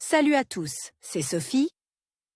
Salut à tous, c'est Sophie.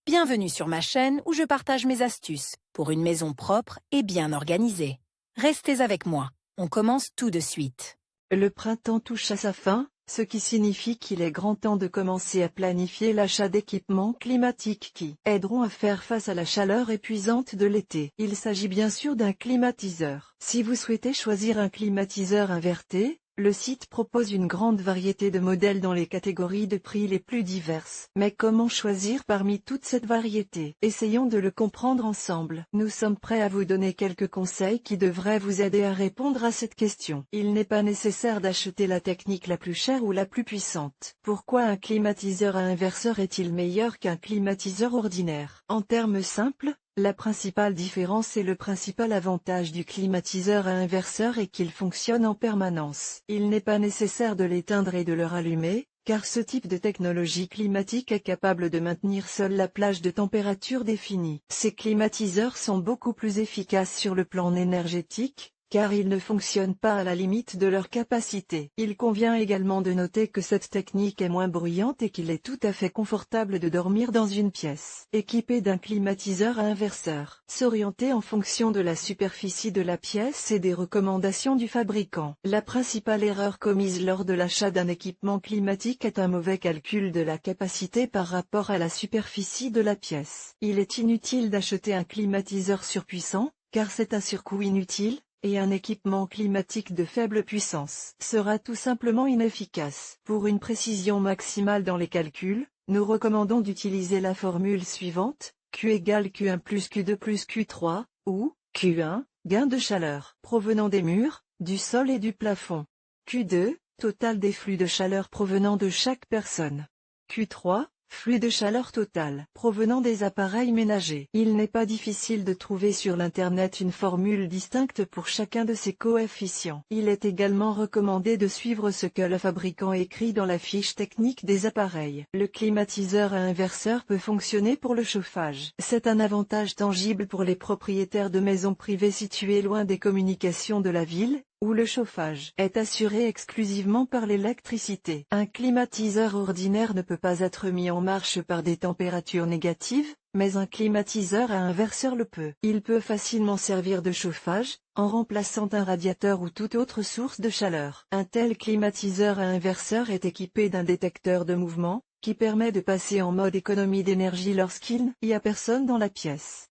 Bienvenue sur ma chaîne où je partage mes astuces pour une maison propre et bien organisée. Restez avec moi, on commence tout de suite. Le printemps touche à sa fin, ce qui signifie qu'il est grand temps de commencer à planifier l'achat d'équipements climatiques qui aideront à faire face à la chaleur épuisante de l'été. Il s'agit bien sûr d'un climatiseur. Si vous souhaitez choisir un climatiseur inverté, le site propose une grande variété de modèles dans les catégories de prix les plus diverses. Mais comment choisir parmi toute cette variété? Essayons de le comprendre ensemble. Nous sommes prêts à vous donner quelques conseils qui devraient vous aider à répondre à cette question. Il n'est pas nécessaire d'acheter la technique la plus chère ou la plus puissante. Pourquoi un climatiseur à inverseur est-il meilleur qu'un climatiseur ordinaire? En termes simples, la principale différence et le principal avantage du climatiseur à inverseur est qu'il fonctionne en permanence. Il n'est pas nécessaire de l'éteindre et de le rallumer, car ce type de technologie climatique est capable de maintenir seul la plage de température définie. Ces climatiseurs sont beaucoup plus efficaces sur le plan énergétique, car ils ne fonctionnent pas à la limite de leur capacité. Il convient également de noter que cette technique est moins bruyante et qu'il est tout à fait confortable de dormir dans une pièce équipée d'un climatiseur à inverseur. S'orienter en fonction de la superficie de la pièce et des recommandations du fabricant. La principale erreur commise lors de l'achat d'un équipement climatique est un mauvais calcul de la capacité par rapport à la superficie de la pièce. Il est inutile d'acheter un climatiseur surpuissant, car c'est un surcoût inutile, et un équipement climatique de faible puissance sera tout simplement inefficace. Pour une précision maximale dans les calculs, nous recommandons d'utiliser la formule suivante, Q égale Q1 plus Q2 plus Q3, ou Q1, gain de chaleur provenant des murs, du sol et du plafond. Q2, total des flux de chaleur provenant de chaque personne. Q3, flux de chaleur total provenant des appareils ménagers. Il n'est pas difficile de trouver sur l'internet une formule distincte pour chacun de ces coefficients. Il est également recommandé de suivre ce que le fabricant écrit dans la fiche technique des appareils. Le climatiseur à inverseur peut fonctionner pour le chauffage. C'est un avantage tangible pour les propriétaires de maisons privées situées loin des communications de la ville, où le chauffage est assuré exclusivement par l'électricité. Un climatiseur ordinaire ne peut pas être mis en marche par des températures négatives, mais un climatiseur à inverseur le peut. Il peut facilement servir de chauffage, en remplaçant un radiateur ou toute autre source de chaleur. Un tel climatiseur à inverseur est équipé d'un détecteur de mouvement, qui permet de passer en mode économie d'énergie lorsqu'il n'y a personne dans la pièce.